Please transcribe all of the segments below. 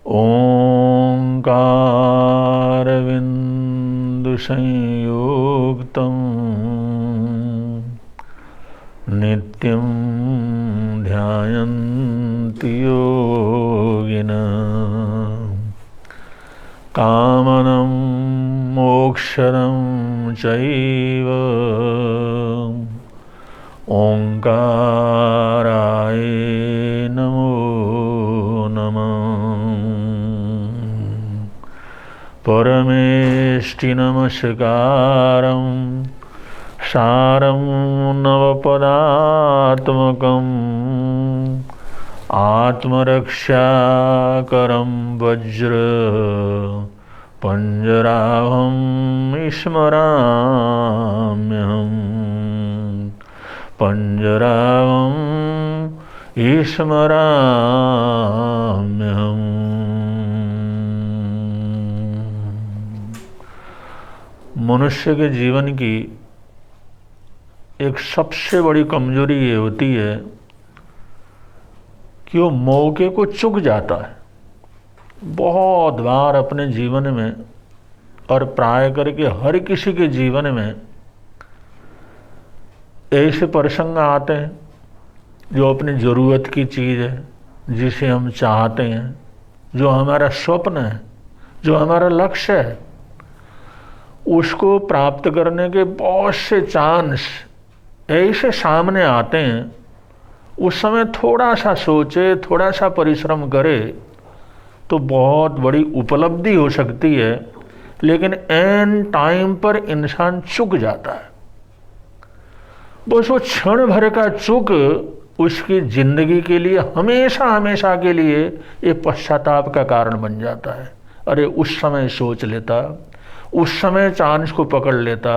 ओंकारविन्दुसंयुक्तं नित्यं ध्यायन्ति योगिनः कामनं मोक्षदं चैव ओंकाराय नमो नमः। परमेष्टि नमस्कारं सारं नवपदात्मकम् आत्मरक्षाकरं वज्र पंजराहं स्मराम्यहम् पंजराहं स्मराम्यहम्। मनुष्य के जीवन की एक सबसे बड़ी कमजोरी ये होती है कि वो मौके को चूक जाता है। बहुत बार अपने जीवन में और प्राय करके हर किसी के जीवन में ऐसे प्रसंग आते हैं जो अपनी ज़रूरत की चीज़ है, जिसे हम चाहते हैं, जो हमारा स्वप्न है, जो हमारा लक्ष्य है, उसको प्राप्त करने के बहुत से चांस ऐसे सामने आते हैं। उस समय थोड़ा सा सोचे, थोड़ा सा परिश्रम करे तो बहुत बड़ी उपलब्धि हो सकती है, लेकिन एन टाइम पर इंसान चूक जाता है। बस वो क्षण भर का चूक उसकी जिंदगी के लिए हमेशा हमेशा के लिए ये पश्चाताप का कारण बन जाता है। अरे उस समय सोच लेता, उस समय चांस को पकड़ लेता,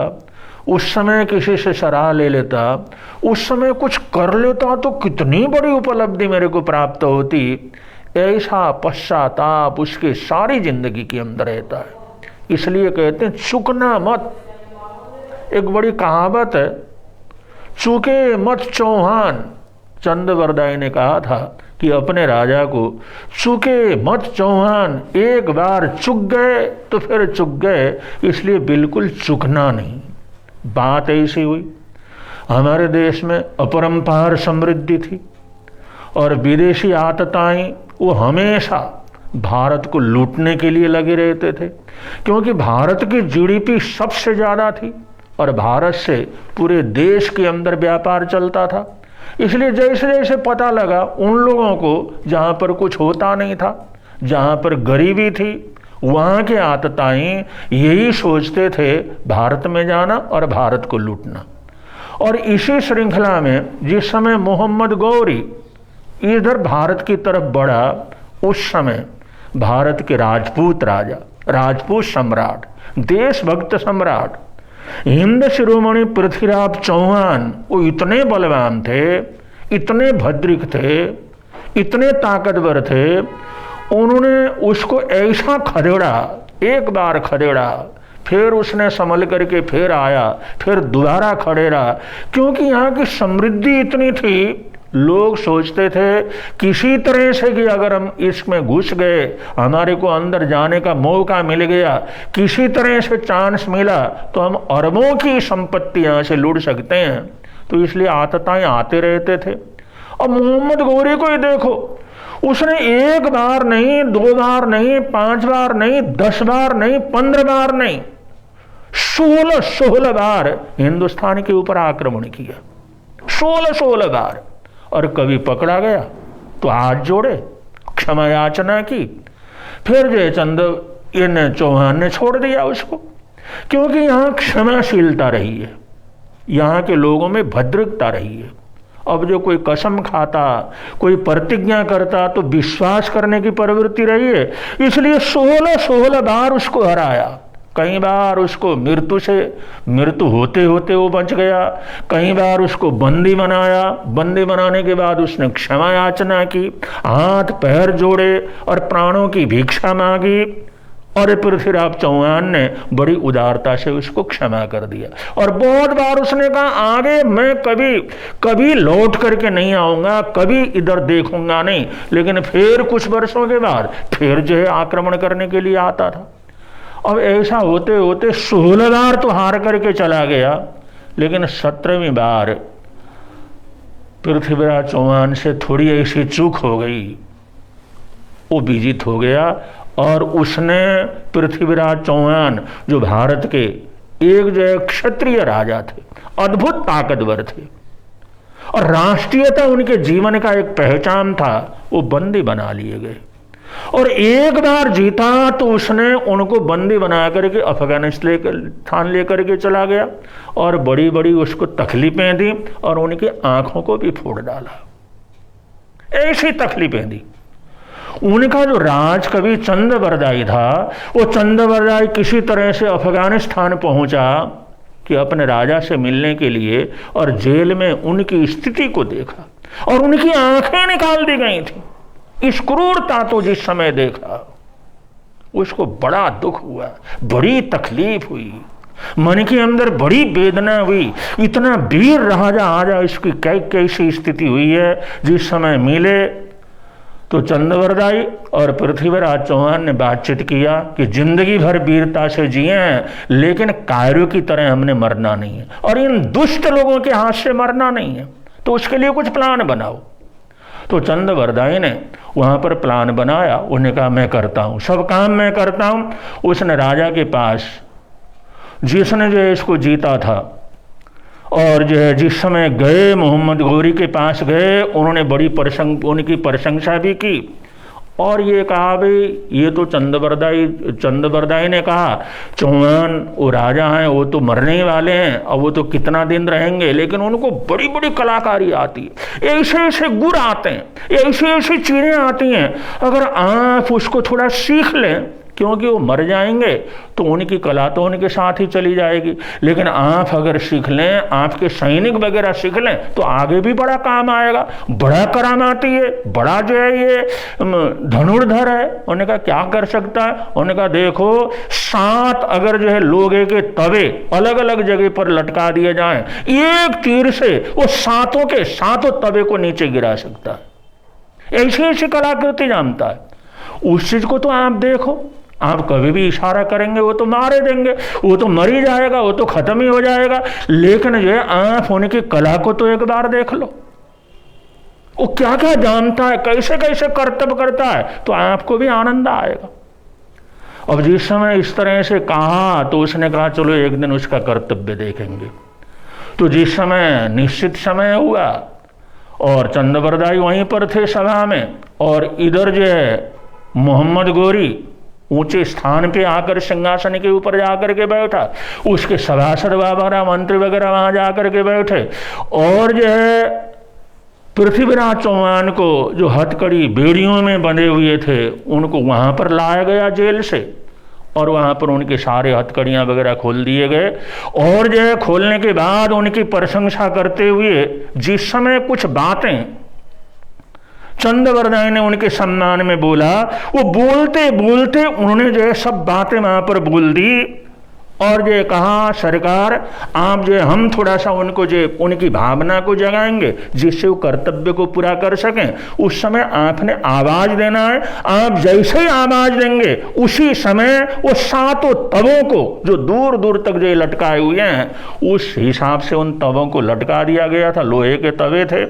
उस समय किसी से सलाह ले लेता, उस समय कुछ कर लेता तो कितनी बड़ी उपलब्धि मेरे को प्राप्त होती। ऐसा पश्चाताप उसके सारी जिंदगी के अंदर रहता है। इसलिए कहते हैं चूकना मत। एक बड़ी कहावत है, चूके मत चौहान। चंद्रवरदाई ने कहा था कि अपने राजा को, चूके मत चौहान, एक बार चूक गए तो फिर चूक गए, इसलिए बिल्कुल चूकना नहीं। बात ऐसी हुई, हमारे देश में अपरंपार समृद्धि थी और विदेशी आतताएं वो हमेशा भारत को लूटने के लिए लगे रहते थे, क्योंकि भारत की जीडीपी सबसे ज़्यादा थी और भारत से पूरे देश के अंदर व्यापार चलता था। इसलिए जैसे जैसे पता लगा उन लोगों को जहाँ पर कुछ होता नहीं था, जहाँ पर गरीबी थी, वहाँ के आतताएं यही सोचते थे भारत में जाना और भारत को लूटना। और इसी श्रृंखला में जिस समय मोहम्मद गौरी इधर भारत की तरफ बढ़ा, उस समय भारत के राजपूत राजा, राजपूत सम्राट, देशभक्त सम्राट हिंद शिरोमणि पृथ्वीराज चौहान, वो इतने बलवान थे, इतने भद्रिक थे, इतने ताकतवर थे, उन्होंने उसको ऐसा खदेड़ा, एक बार खदेड़ा, फिर उसने संभल करके फिर आया, फिर दोबारा खदेड़ा, क्योंकि यहाँ की समृद्धि इतनी थी। लोग सोचते थे किसी तरह से कि अगर हम इसमें घुस गए, हमारे को अंदर जाने का मौका मिल गया, किसी तरह से चांस मिला तो हम अरबों की संपत्ति यहाँ से लूट सकते हैं। तो इसलिए आतताएं आते रहते थे। अब मोहम्मद गौरी को ही देखो, उसने एक बार नहीं, दो बार नहीं, 5 बार नहीं, 10 बार नहीं, 15 बार नहीं, 16 बार हिंदुस्तान के ऊपर आक्रमण किया। 16 बार। और कभी पकड़ा गया तो हाथ जोड़े, क्षमा याचना की, फिर जयचंद चौहान ने छोड़ दिया उसको, क्योंकि यहाँ क्षमाशीलता रही है, यहाँ के लोगों में भद्रता रही है। अब जो कोई कसम खाता, कोई प्रतिज्ञा करता तो विश्वास करने की प्रवृत्ति रही है, इसलिए 16 बार उसको हराया। कई बार उसको मृत्यु होते होते वो बच गया, कई बार उसको बंदी बनाया, बंदी बनाने के बाद उसने क्षमा याचना की, हाथ पैर जोड़े और प्राणों की भिक्षा मांगी, और पृथ्वीराज चौहान ने बड़ी उदारता से उसको क्षमा कर दिया। और बहुत बार उसने कहा आगे मैं कभी कभी लौट करके नहीं आऊंगा, कभी इधर देखूंगा नहीं। लेकिन फिर कुछ वर्षों के बाद फिर जो है आक्रमण करने के लिए आता था। अब ऐसा होते होते 16 बार तो हार करके चला गया, लेकिन 17वीं बार पृथ्वीराज चौहान से थोड़ी ऐसी चूक हो गई, वो विजित हो गया और उसने पृथ्वीराज चौहान जो भारत के एक जो क्षत्रिय राजा थे, अद्भुत ताकतवर थे और राष्ट्रीयता उनके जीवन का एक पहचान था, वो बंदी बना लिए गए। और एक बार जीता तो उसने उनको बंदी बना करके अफगानिस्तान लेकर के चला गया और बड़ी बड़ी उसको तकलीफें दी और उनकी आंखों को भी फोड़ डाला। ऐसी तकलीफें दी। उनका जो राजकवि चंदबरदाई था, वो चंदबरदाई किसी तरह से अफगानिस्तान पहुंचा कि अपने राजा से मिलने के लिए, और जेल में उनकी स्थिति को देखा और उनकी आंखें निकाल दी गई थी। इस क्रूरता तो जिस समय देखा उसको बड़ा दुख हुआ, बड़ी तकलीफ हुई, मन के अंदर बड़ी वेदना हुई। इतना वीर राजा आजा इसकी कैसी स्थिति हुई है। जिस समय मिले तो चंदबरदाई और पृथ्वीराज चौहान ने बातचीत किया कि जिंदगी भर वीरता से जिए हैं, लेकिन कायरों की तरह हमने मरना नहीं है और इन दुष्ट लोगों के हाथ से मरना नहीं है, तो उसके लिए कुछ प्लान बनाओ। तो चंदबरदाई ने वहाँ पर प्लान बनाया। उन्हें कहा मैं करता हूँ, सब काम मैं करता हूँ। उसने राजा के पास, जिसने जो है इसको जीता था और जो है जिस समय गए मोहम्मद गोरी के पास गए, उन्होंने बड़ी उनकी प्रशंसा भी की और ये कहा भाई ये तो चंदबरदाई ने कहा चौहान वो राजा हैं, वो तो मरने ही वाले हैं और वो तो कितना दिन रहेंगे, लेकिन उनको बड़ी बड़ी कलाकारी आती है, ऐसे ऐसे गुण आते हैं, ऐसी ऐसी चीज़ें आती हैं, अगर आप उसको थोड़ा सीख लें, क्योंकि वो मर जाएंगे तो उनकी कला तो उनके साथ ही चली जाएगी। लेकिन आप अगर सीख लें, आपके सैनिक वगैरह सीख लें तो आगे भी बड़ा काम आएगा, बड़ा करामाती है, बड़ा जो है ये धनुर्धर है। उन्होंने कहा क्या कर सकता है? उन्होंने कहा देखो 7 अगर जो है लोहे के तवे अलग अलग जगह पर लटका दिए जाएं, एक तीर से वो 7 के 7 तवे को नीचे गिरा सकता है। ऐसी ऐसी कलाकृति जानता है। उस चीज को तो आप देखो, आप कभी भी इशारा करेंगे वो तो मारे देंगे, वो तो मर ही जाएगा, वो तो खत्म ही हो जाएगा। लेकिन जो है आप उनकी कला को तो एक बार देख लो, वो क्या क्या जानता है, कैसे कैसे कर्तव्य करता है, तो आपको भी आनंद आएगा। अब जिस समय इस तरह से कहा तो उसने कहा चलो एक दिन उसका कर्तव्य देखेंगे। तो जिस समय निश्चित समय हुआ और चंदबरदाई वहीं पर थे सभा में, और इधर जो है मोहम्मद गोरी ऊंचे स्थान पे आकर सिंहासन के ऊपर जाकर के बैठा, उसके सभासद वगैरह मंत्री वगैरह वहां जाकर के बैठे, और जो है पृथ्वीराज चौहान को जो हथकड़ी बेड़ियों में बंधे हुए थे उनको वहां पर लाया गया जेल से, और वहां पर उनके सारे हथकड़ियां वगैरह खोल दिए गए। और जो है खोलने के बाद उनकी प्रशंसा करते हुए जिस समय कुछ बातें चंदबरदाई ने उनके सम्मान में बोला, वो बोलते बोलते उन्होंने जो है सब बातें वहां पर बोल दी और जो कहा सरकार आप जो हम थोड़ा सा उनको जो उनकी भावना को जगाएंगे जिससे वो कर्तव्य को पूरा कर सकें। उस समय आपने आवाज देना है, आप जैसे ही आवाज देंगे उसी समय वो 7 तवों को जो दूर दूर तक जो लटकाए हुए हैं उस हिसाब से उन तवों को लटका दिया गया था। लोहे के तवे थे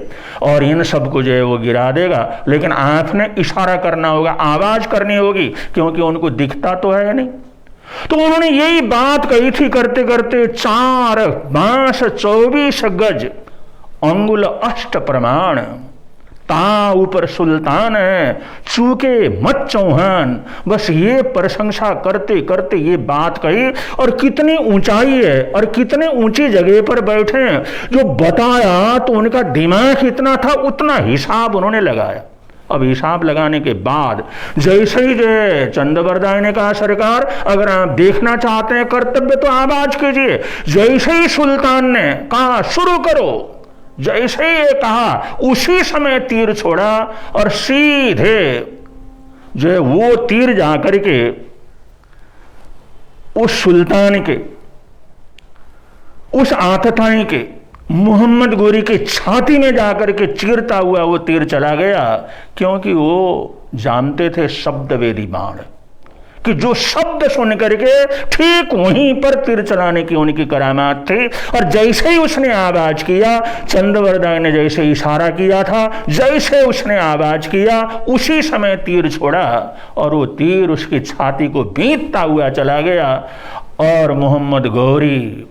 और इन सबको जो है वो गिरा देगा, लेकिन आपने इशारा करना होगा, आवाज करनी होगी, क्योंकि उनको दिखता तो है नहीं। तो उन्होंने यही बात कही थी करते करते 4 बांस 24 गज अंगुल 8 प्रमाण, ता ऊपर सुल्तान है चूके मत चौहान। बस ये प्रशंसा करते करते ये बात कही, और कितनी ऊंचाई है और कितने ऊंची जगह पर बैठे हैं जो बताया, तो उनका दिमाग इतना था उतना हिसाब उन्होंने लगाया। अब हिसाब लगाने के बाद जैसे ही जो चंदबरदाई ने कहा सरकार अगर आप देखना चाहते हैं कर्तव्य तो आवाज कीजिए, जैसे ही सुल्तान ने कहा शुरू करो, जैसे ही ये कहा उसी समय तीर छोड़ा और सीधे जो है वो तीर जाकर के उस सुल्तान के, उस आतताई के मोहम्मद गोरी की छाती में जाकर के चीरता हुआ वो तीर चला गया, क्योंकि वो जानते थे शब्दवेदी बाण, कि जो शब्द सुन करके ठीक वहीं पर तीर चलाने की उनकी करामात थी। और जैसे ही उसने आवाज किया, चंद्रवरदाई ने जैसे इशारा किया था, जैसे उसने आवाज किया उसी समय तीर छोड़ा और वो तीर उसकी छाती को बीतता हुआ चला गया। और मोहम्मद गौरी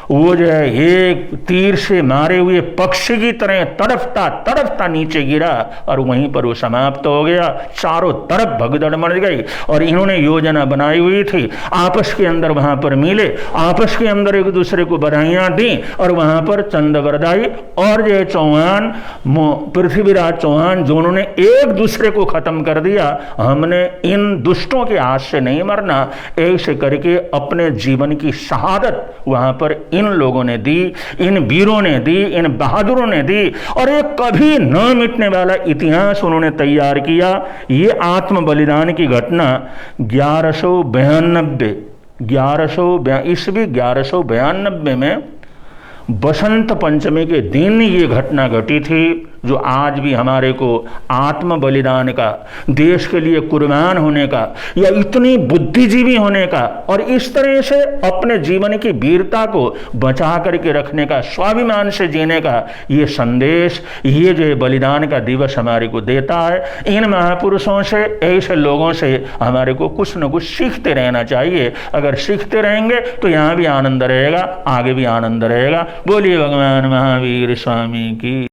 वो जो है एक तीर से मारे हुए पक्षी की तरह तड़फता तड़फता नीचे गिरा और वहीं पर वो समाप्त हो गया। चारों तरफ भगदड़ मच गई और इन्होंने योजना बनाई हुई थी, आपस के अंदर वहां पर मिले, आपस के अंदर एक दूसरे को बधाइयां दी और वहां पर चंद्रवरदाई और जो चौहान, पृथ्वीराज चौहान, दोनों ने एक दूसरे को खत्म कर दिया। हमने इन दुष्टों के हाथ से नहीं मरना, ऐसे करके अपने जीवन की शहादत वहां पर इन लोगों ने दी, इन वीरों ने दी, इन बहादुरों ने दी और एक कभी न मिटने वाला इतिहास उन्होंने तैयार किया। ये आत्म बलिदान की घटना 1192 में बसंत पंचमी के दिन ये घटना घटी थी, जो आज भी हमारे को आत्म बलिदान का, देश के लिए कुर्बान होने का या इतनी बुद्धिजीवी होने का और इस तरह से अपने जीवन की वीरता को बचा करके रखने का, स्वाभिमान से जीने का ये संदेश, ये जो बलिदान का दिवस हमारे को देता है। इन महापुरुषों से, ऐसे लोगों से हमारे को कुछ न कुछ सीखते रहना चाहिए। अगर सीखते रहेंगे तो यहाँ भी आनंद रहेगा, आगे भी आनंद रहेगा। बोलिए भगवान महावीर स्वामी की।